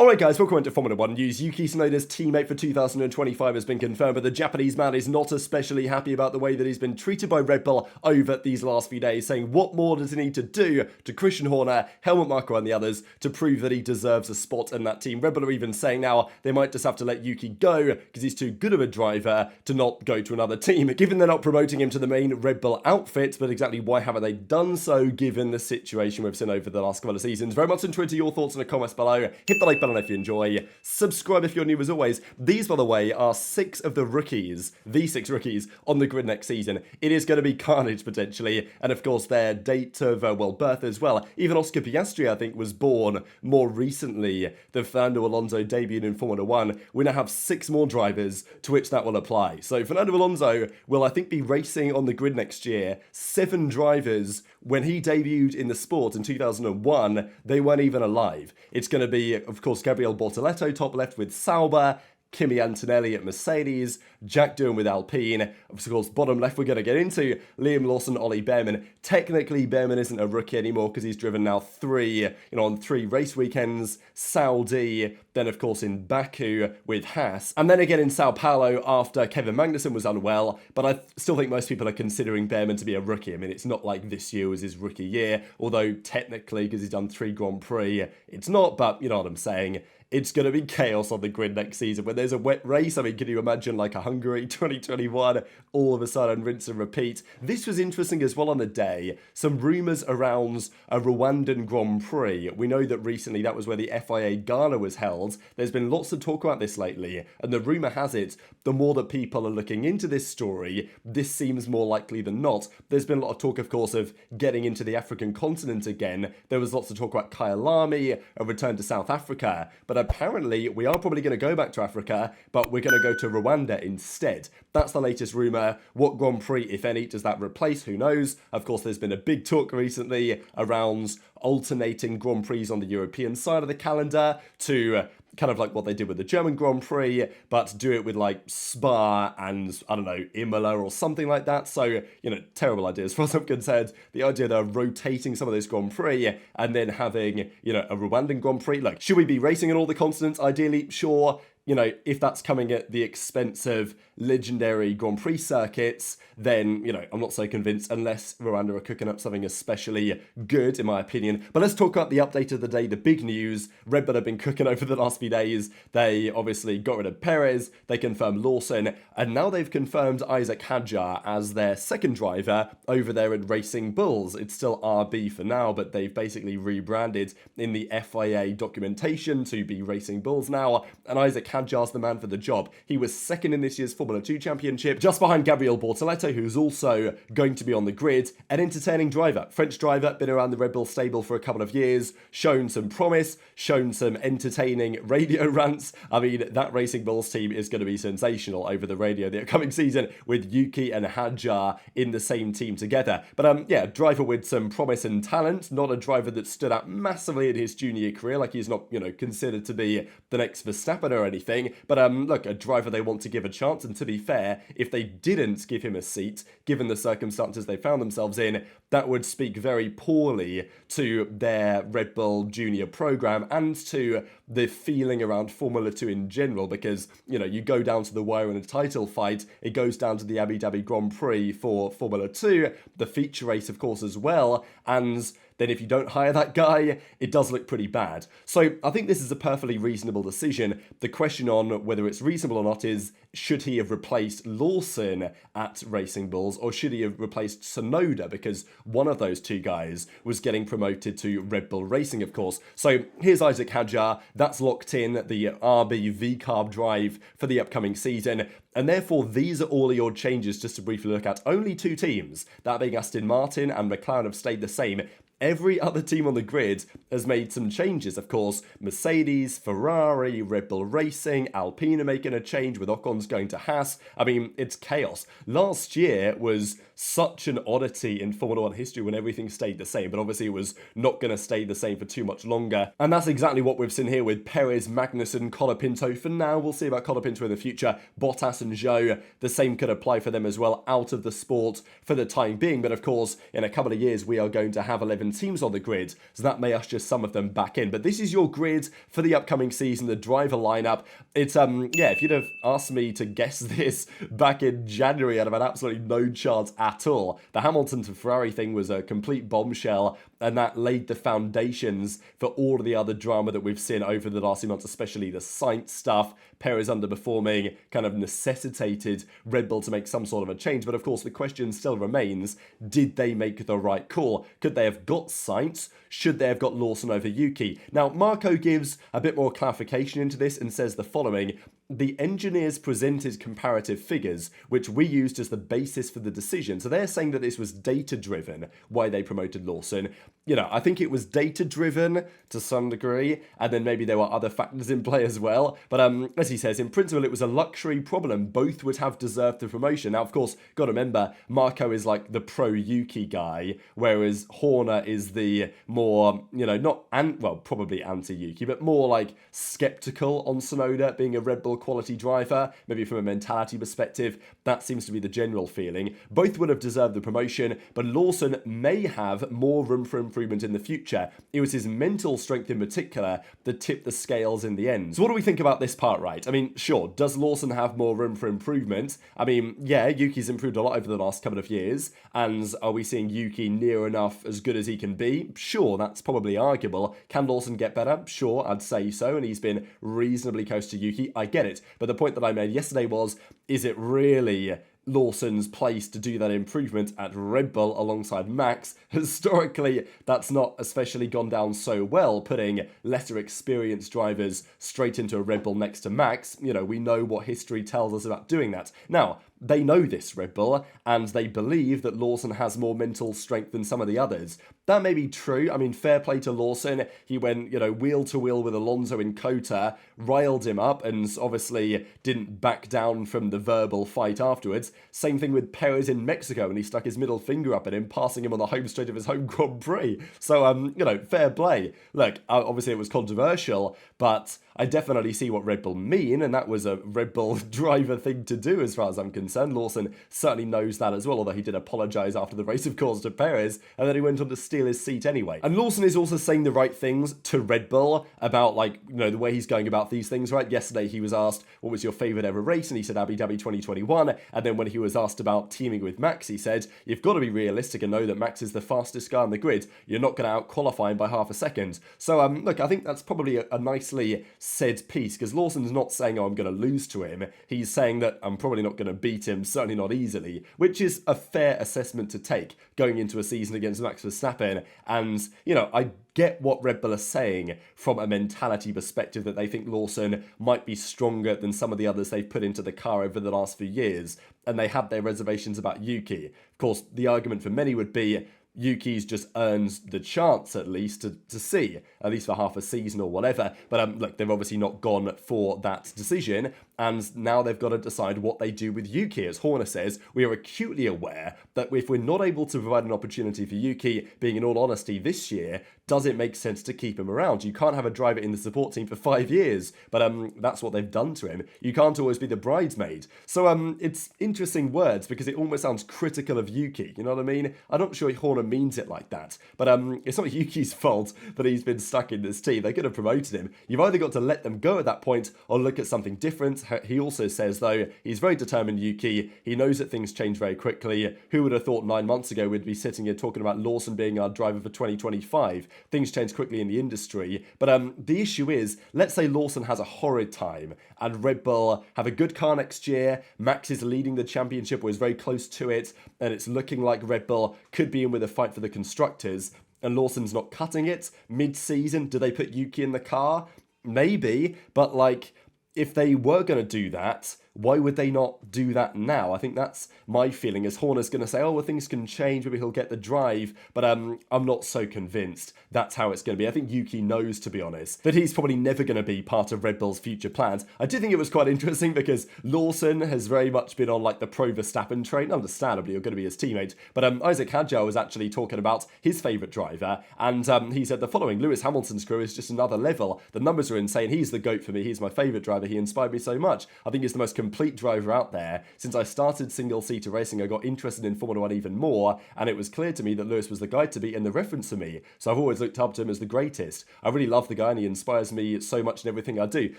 Alright guys, welcome into Formula 1 news. Yuki Tsunoda's teammate for 2025 has been confirmed, but the Japanese man is not especially happy about the way that he's been treated by Red Bull over these last few days, saying what more does he need to do to Christian Horner, Helmut Marko and the others to prove that he deserves a spot in that team. Red Bull are even saying now they might just have to let Yuki go because he's too good of a driver to not go to another team. Given they're not promoting him to the main Red Bull outfit, but exactly why haven't they done so given the situation we've seen over the last couple of seasons? Very much into your thoughts in the comments below. Hit the like button if you enjoy. Subscribe if you're new as always. These, by the way, are six of the rookies, the six rookies on the grid next season. It is going to be carnage potentially, and of course their date of birth as well. Even Oscar Piastri, I think, was born more recently than Fernando Alonso debuted in Formula 1. We now have six more drivers to which that will apply. So Fernando Alonso will, I think, be racing on the grid next year. 7 drivers, when he debuted in the sport in 2001, they weren't even alive. It's going to be, of course, Gabriel Bortoleto top left with Sauber, Kimi Antonelli at Mercedes, Jack Doohan with Alpine. Of course, bottom left we're going to get into Liam Lawson, Ollie Behrman. Technically, Behrman isn't a rookie anymore because he's driven now on 3 race weekends. Saudi, then of course in Baku with Haas, and then again in Sao Paulo after Kevin Magnussen was unwell. But I still think most people are considering Behrman to be a rookie. I mean, it's not like this year was his rookie year, although technically because he's done 3 Grand Prix, it's not. But you know what I'm saying. It's going to be chaos on the grid next season. When there's a wet race, I mean, can you imagine like a Hungary 2021, all of a sudden rinse and repeat? This was interesting as well on the day. Some rumours around a Rwandan Grand Prix. We know that recently that was where the FIA Gala was held. There's been lots of talk about this lately, and the rumour has it, the more that people are looking into this story, this seems more likely than not. There's been a lot of talk, of course, of getting into the African continent again. There was lots of talk about Kyalami, a return to South Africa, but apparently we are probably going to go back to Africa, but we're going to go to Rwanda instead. That's the latest rumour. What Grand Prix, if any, does that replace? Who knows? Of course, there's been a big talk recently around alternating Grand Prix on the European side of the calendar to kind of like what they did with the German Grand Prix, but do it with like Spa and, I don't know, Imola or something like that. So, you know, terrible ideas as far as I'm concerned. The idea they're rotating some of those Grand Prix and then having, you know, a Rwandan Grand Prix. Like, should we be racing in all the continents? Ideally, sure. You know, if that's coming at the expense of legendary Grand Prix circuits, then, you know, I'm not so convinced unless Rwanda are cooking up something especially good, in my opinion. But let's talk about the update of the day, the big news. Red Bull have been cooking over the last few days. They obviously got rid of Perez, they confirmed Lawson, and now they've confirmed Isack Hadjar as their second driver over there at Racing Bulls. It's still RB for now, but they've basically rebranded in the FIA documentation to be Racing Bulls now, and Isack Hadjar's the man for the job. He was second in this year's Formula 2 Championship, just behind Gabriel Bortoleto, who's also going to be on the grid. An entertaining driver, French driver, been around the Red Bull stable for a couple of years, shown some promise, shown some entertaining radio rants. I mean, that Racing Bulls team is going to be sensational over the radio the upcoming season with Yuki and Hadjar in the same team together. But yeah, driver with some promise and talent, not a driver that stood out massively in his junior career, like he's not, you know, considered to be the next Verstappen or anything. But look, a driver they want to give a chance, and to be fair, if they didn't give him a seat, given the circumstances they found themselves in, that would speak very poorly to their Red Bull Junior program and to the feeling around Formula 2 in general, because, you know, you go down to the wire in a title fight, it goes down to the Abu Dhabi Grand Prix for Formula 2, the feature race, of course, as well, and then if you don't hire that guy, it does look pretty bad. So I think this is a perfectly reasonable decision. The question on whether it's reasonable or not is, should he have replaced Lawson at Racing Bulls, or should he have replaced Tsunoda? Because one of those two guys was getting promoted to Red Bull Racing, of course. So here's Isack Hadjar. That's locked in, the RB V-Carb drive for the upcoming season. And therefore, these are all your changes just to briefly look at. Only 2 teams, that being Aston Martin and McLaren, have stayed the same. Every other team on the grid has made some changes. Of course, Mercedes, Ferrari, Red Bull Racing, Alpine are making a change with Ocon's going to Haas. I mean, it's chaos. Last year was such an oddity in Formula 1 history when everything stayed the same, but obviously it was not going to stay the same for too much longer. And that's exactly what we've seen here with Perez, Magnussen, Colapinto. For now, we'll see about Colapinto in the future. Bottas and Zhou, the same could apply for them as well, out of the sport for the time being. But of course, in a couple of years, we are going to have 11 European teams on the grid, so that may usher some of them back in. But this is your grid for the upcoming season, the driver lineup. It's, yeah, if you'd have asked me to guess this back in January, I'd have had absolutely no chance at all. The Hamilton to Ferrari thing was a complete bombshell, and that laid the foundations for all of the other drama that we've seen over the last few months, especially the Sainz stuff. Perez underperforming kind of necessitated Red Bull to make some sort of a change. But of course, the question still remains, did they make the right call? Could they have got Sainz? Should they have got Lawson over Yuki? Now, Marko gives a bit more clarification into this and says the following: the engineers presented comparative figures, which we used as the basis for the decision. So they're saying that this was data-driven, why they promoted Lawson. You know, I think it was data-driven to some degree, and then maybe there were other factors in play as well. But as he says, in principle, it was a luxury problem. Both would have deserved the promotion. Now, of course, got to remember, Marko is like the pro-Yuki guy, whereas Horner is the more, you know, probably anti-Yuki, but more like skeptical on Tsunoda being a Red Bull quality driver. Maybe from a mentality perspective, that seems to be the general feeling. Both would have deserved the promotion, but Lawson may have more room for improvement in the future. It was his mental strength in particular that tipped the scales in the end. So what do we think about this part, right? I mean, sure, does Lawson have more room for improvement? I mean, yeah, Yuki's improved a lot over the last couple of years, and are we seeing Yuki near enough as good as he can be? Sure, that's probably arguable. Can Lawson get better? Sure, I'd say so, and he's been reasonably close to Yuki. I get it. But the point that I made yesterday was, is it really Lawson's place to do that improvement at Red Bull alongside Max? Historically, that's not especially gone down so well, putting lesser experienced drivers straight into a Red Bull next to Max. You know, we know what history tells us about doing that. Now, they know this, Red Bull, and they believe that Lawson has more mental strength than some of the others. That may be true. I mean, fair play to Lawson. He went, you know, wheel to wheel with Alonso in Kota, riled him up, and obviously didn't back down from the verbal fight afterwards. Same thing with Perez in Mexico, and he stuck his middle finger up at him, passing him on the home straight of his home Grand Prix. So, you know, fair play. Look, obviously it was controversial, but I definitely see what Red Bull mean, and that was a Red Bull driver thing to do as far as I'm concerned. Lawson certainly knows that as well, although he did apologise after the race, of course, to Perez, and then he went on to steal his seat anyway. And Lawson is also saying the right things to Red Bull about, like, you know, the way he's going about these things, right? Yesterday he was asked, what was your favourite ever race? And he said Abu Dhabi 2021, and then when he was asked about teaming with Max, he said, you've got to be realistic and know that Max is the fastest guy on the grid. You're not going to out-qualify him by half a second. So, look, I think that's probably a nicely said piece, because Lawson's not saying, oh, I'm going to lose to him. He's saying that I'm probably not going to beat him, certainly not easily, which is a fair assessment to take going into a season against Max Verstappen. And, you know, I get what Red Bull are saying from a mentality perspective, that they think Lawson might be stronger than some of the others they've put into the car over the last few years, and they had their reservations about Yuki. Of course, the argument for many would be Yuki's just earns the chance, at least, to see, at least for half a season or whatever. But look, they've obviously not gone for that decision, and now they've got to decide what they do with Yuki. As Horner says, we are acutely aware that if we're not able to provide an opportunity for Yuki, being in all honesty this year, does it make sense to keep him around? You can't have a driver in the support team for 5 years, but that's what they've done to him. You can't always be the bridesmaid. So it's interesting words, because it almost sounds critical of Yuki, you know what I mean? I'm not sure Horner means it like that, but it's not Yuki's fault that he's been stuck in this team. They could have promoted him. You've either got to let them go at that point or look at something different. He also says, though, he's very determined, Yuki. He knows that things change very quickly. Who would have thought 9 months ago we'd be sitting here talking about Lawson being our driver for 2025? Things change quickly in the industry. But the issue is, let's say Lawson has a horrid time and Red Bull have a good car next year. Max is leading the championship, or is very close to it, and it's looking like Red Bull could be in with a fight for the constructors, and Lawson's not cutting it mid-season. Do they put Yuki in the car? Maybe, but like, if they were going to do that, why would they not do that now? I think that's my feeling, as Horner's going to say, oh, well, things can change, maybe he'll get the drive, but I'm not so convinced that's how it's going to be. I think Yuki knows, to be honest, that he's probably never going to be part of Red Bull's future plans. I did think it was quite interesting, because Lawson has very much been on like the pro-Verstappen train. Understandably, you're going to be his teammate, but Isack Hadjar was actually talking about his favourite driver, and he said the following: Lewis Hamilton's crew is just another level. The numbers are insane. He's the GOAT for me. He's my favourite driver. He inspired me so much. I think he's the most complete driver out there. Since I started single-seater racing, I got interested in Formula 1 even more, and it was clear to me that Lewis was the guy to beat and the reference for me. So I've always looked up to him as the greatest. I really love the guy, and he inspires me so much in everything I do.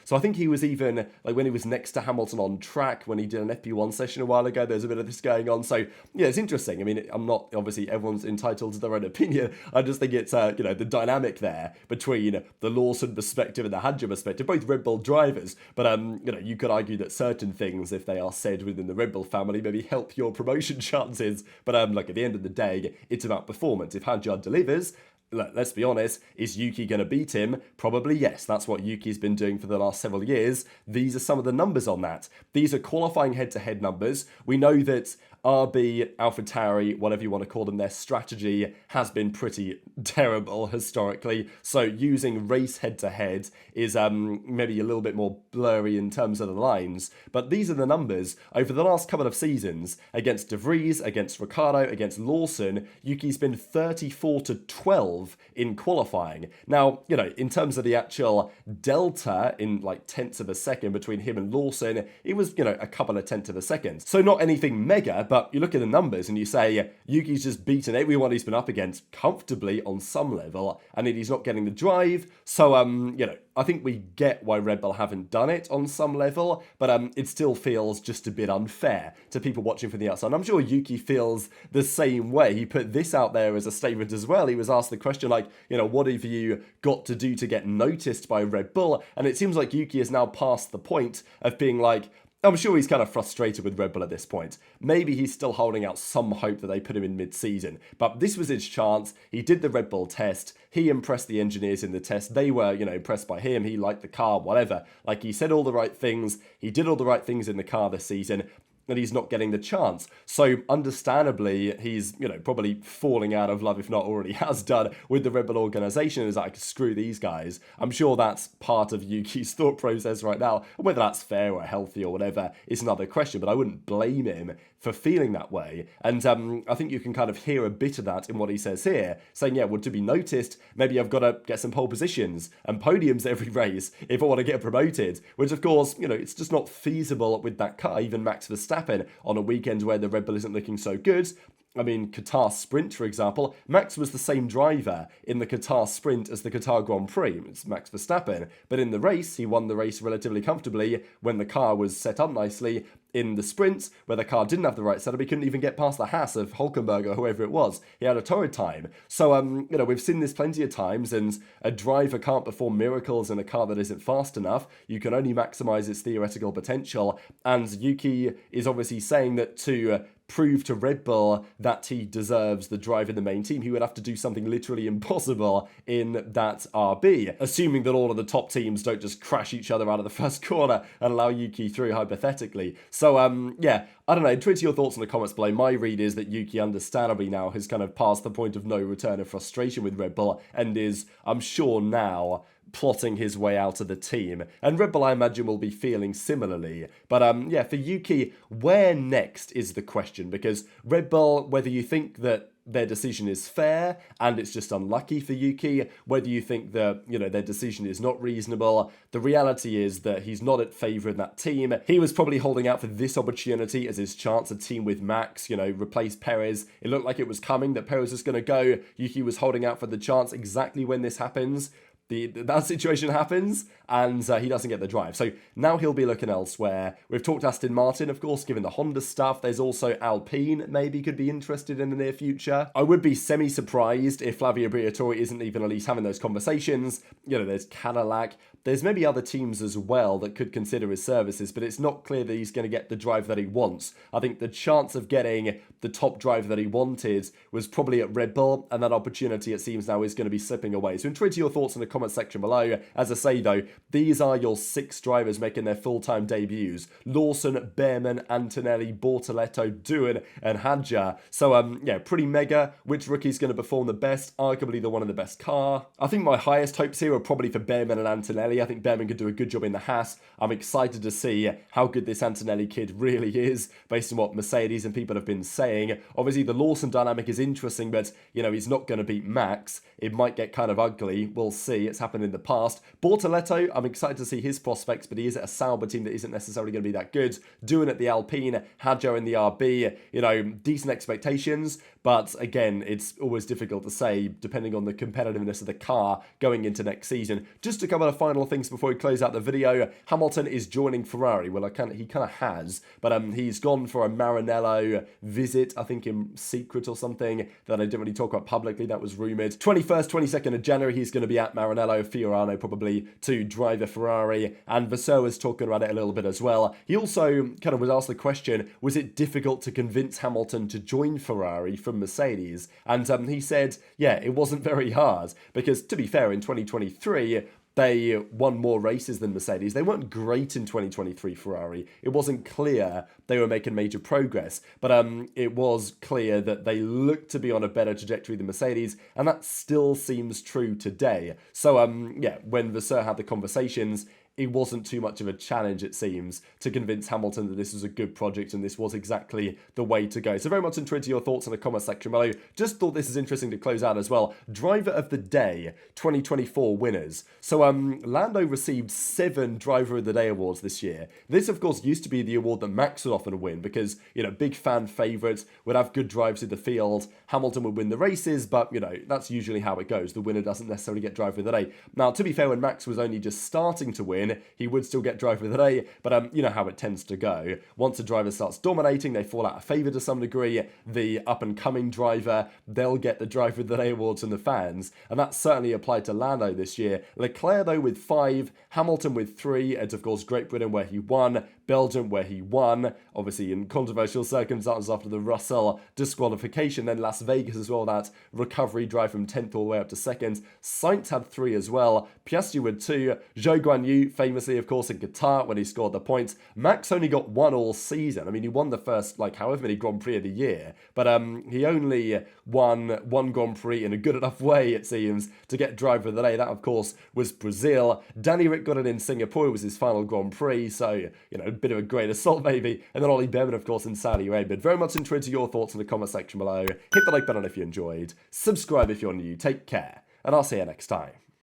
So I think he was even, like when he was next to Hamilton on track, when he did an FP1 session a while ago, there's a bit of this going on. So yeah, it's interesting. I mean, I'm not, obviously everyone's entitled to their own opinion. I just think it's, the dynamic there between the Lawson perspective and the Hadjar perspective, both Red Bull drivers. But, you could argue that certain things, if they are said within the Red Bull family, maybe help your promotion chances. But, at the end of the day, it's about performance. If Hadjar delivers, let's be honest, is Yuki going to beat him? Probably yes. That's what Yuki's been doing for the last several years. These are some of the numbers on that. These are qualifying head-to-head numbers. We know that RB, AlphaTauri, whatever you want to call them, their strategy has been pretty terrible historically. So using race head-to-head is maybe a little bit more blurry in terms of the lines. But these are the numbers. Over the last couple of seasons, against De Vries, against Ricciardo, against Lawson, Yuki's been 34-12 in qualifying. Now, in terms of the actual delta in like tenths of a second between him and Lawson, it was, a couple of tenths of a second. So not anything mega, but you look at the numbers and you say, Yuki's just beaten everyone he's been up against comfortably on some level, and he's not getting the drive. So, I think we get why Red Bull haven't done it on some level, but it still feels just a bit unfair to people watching from the outside. And I'm sure Yuki feels the same way. He put this out there as a statement as well. He was asked the question like, what have you got to do to get noticed by Red Bull? And it seems like Yuki is now past the point of being like, I'm sure he's kind of frustrated with Red Bull at this point. Maybe he's still holding out some hope that they put him in mid-season. But this was his chance. He did the Red Bull test. He impressed the engineers in the test. They were, impressed by him. He liked the car, whatever. Like, he said all the right things. He did all the right things in the car this season. And he's not getting the chance. So understandably, he's, probably falling out of love, if not already has done, with the Red Bull organisation. Is like, screw these guys. I'm sure that's part of Yuki's thought process right now. Whether that's fair or healthy or whatever is another question, but I wouldn't blame him for feeling that way. And I think you can kind of hear a bit of that in what he says here, saying, yeah, well, to be noticed, maybe I've got to get some pole positions and podiums every race if I want to get promoted, which of course, it's just not feasible with that car. Even Max Verstappen on a weekend where the Red Bull isn't looking so good. I mean, Qatar Sprint, for example, Max was the same driver in the Qatar Sprint as the Qatar Grand Prix. It's Max Verstappen. But in the race, he won the race relatively comfortably when the car was set up nicely. In the sprint, where the car didn't have the right setup, he couldn't even get past the Haas of Hulkenberg or whoever it was. He had a torrid time. So, we've seen this plenty of times, and a driver can't perform miracles in a car that isn't fast enough. You can only maximize its theoretical potential. And Yuki is obviously saying that to prove to Red Bull that he deserves the drive in the main team, he would have to do something literally impossible in that RB, assuming that all of the top teams don't just crash each other out of the first corner and allow Yuki through, hypothetically. So, I don't know, tweet your thoughts in the comments below. My read is that Yuki understandably now has kind of passed the point of no return of frustration with Red Bull and is, I'm sure now, plotting his way out of the team. And Red Bull, I imagine, will be feeling similarly. But for Yuki, where next is the question? Because Red Bull, whether you think that their decision is fair and it's just unlucky for Yuki, whether you think that, their decision is not reasonable, the reality is that he's not at favour in that team. He was probably holding out for this opportunity as his chance, a team with Max, replace Perez. It looked like it was coming, that Perez was going to go. Yuki was holding out for the chance exactly when this happens. That situation happens, and he doesn't get the drive. So now he'll be looking elsewhere. We've talked Aston Martin, of course, given the Honda stuff. There's also Alpine, maybe could be interested in the near future. I would be semi-surprised if Flavio Briatore isn't even at least having those conversations. There's Cadillac. There's maybe other teams as well that could consider his services, but it's not clear that he's going to get the drive that he wants. I think the chance of getting the top driver that he wanted was probably at Red Bull, and that opportunity, it seems now, is going to be slipping away. So tweet your thoughts in the comment section below. As I say, though, these are your 6 drivers making their full-time debuts. Lawson, Behrman, Antonelli, Bortoleto, Doohan, and Hadjar. So, pretty mega. Which rookie's going to perform the best? Arguably the one in the best car. I think my highest hopes here are probably for Behrman and Antonelli. I think Behrman could do a good job in the Haas. I'm excited to see how good this Antonelli kid really is, based on what Mercedes and people have been saying. Obviously, the Lawson dynamic is interesting, but, he's not going to beat Max. It might get kind of ugly. We'll see. It's happened in the past. Bortoleto, Verstappen, I'm excited to see his prospects, but he is at a Sauber team that isn't necessarily going to be that good. Doing at the Alpine, Hadjar in the RB, decent expectations, but again, it's always difficult to say depending on the competitiveness of the car going into next season. Just a couple of final things before we close out the video. Hamilton is joining Ferrari. Well, he kind of has, but he's gone for a Maranello visit, I think in secret or something, that I didn't really talk about publicly. That was rumoured. 21st, 22nd of January, he's going to be at Maranello, Fiorano probably, to drive a Ferrari, and Vasseur was talking about it a little bit as well. He also kind of was asked the question, was it difficult to convince Hamilton to join Ferrari from Mercedes? And he said, yeah, it wasn't very hard, because to be fair, in 2023, they won more races than Mercedes. They weren't great in 2023, Ferrari. It wasn't clear they were making major progress, but it was clear that they looked to be on a better trajectory than Mercedes, and that still seems true today. So, when Vasseur had the conversations, it wasn't too much of a challenge, it seems, to convince Hamilton that this was a good project and this was exactly the way to go. So very much intrigued to your thoughts in the comment section below. Just thought this is interesting to close out as well. Driver of the Day 2024 winners. So Lando received 7 Driver of the Day awards this year. This, of course, used to be the award that Max would often win because, big fan favourites, would have good drives in the field. Hamilton would win the races, but, that's usually how it goes. The winner doesn't necessarily get Driver of the Day. Now, to be fair, when Max was only just starting to win, he would still get Driver of the Day, but you know how it tends to go. Once a driver starts dominating, they fall out of favour to some degree. The up-and-coming driver, they'll get the Driver of the Day awards from the fans, and that certainly applied to Lando this year. Leclerc, though, with 5, Hamilton with 3, and of course Great Britain where he won, Belgium where he won, obviously in controversial circumstances after the Russell disqualification, then Las Vegas as well, that recovery drive from 10th all the way up to 2nd. Sainz had 3 as well, Piastri with 2, Zhou Guanyu famously, of course, in Qatar when he scored the points. Max only got 1 all season. I mean, he won the first, however many Grand Prix of the year, but he only won 1 Grand Prix in a good enough way, it seems, to get Driver of the Day. That, of course, was Brazil. Danny Rick got it in Singapore. It was his final Grand Prix, so, a bit of a great assault, maybe. And then Ollie Behrman, of course, in Saudi Arabia. Very much intrigued to your thoughts in the comment section below. Hit the like button if you enjoyed. Subscribe if you're new. Take care, and I'll see you next time.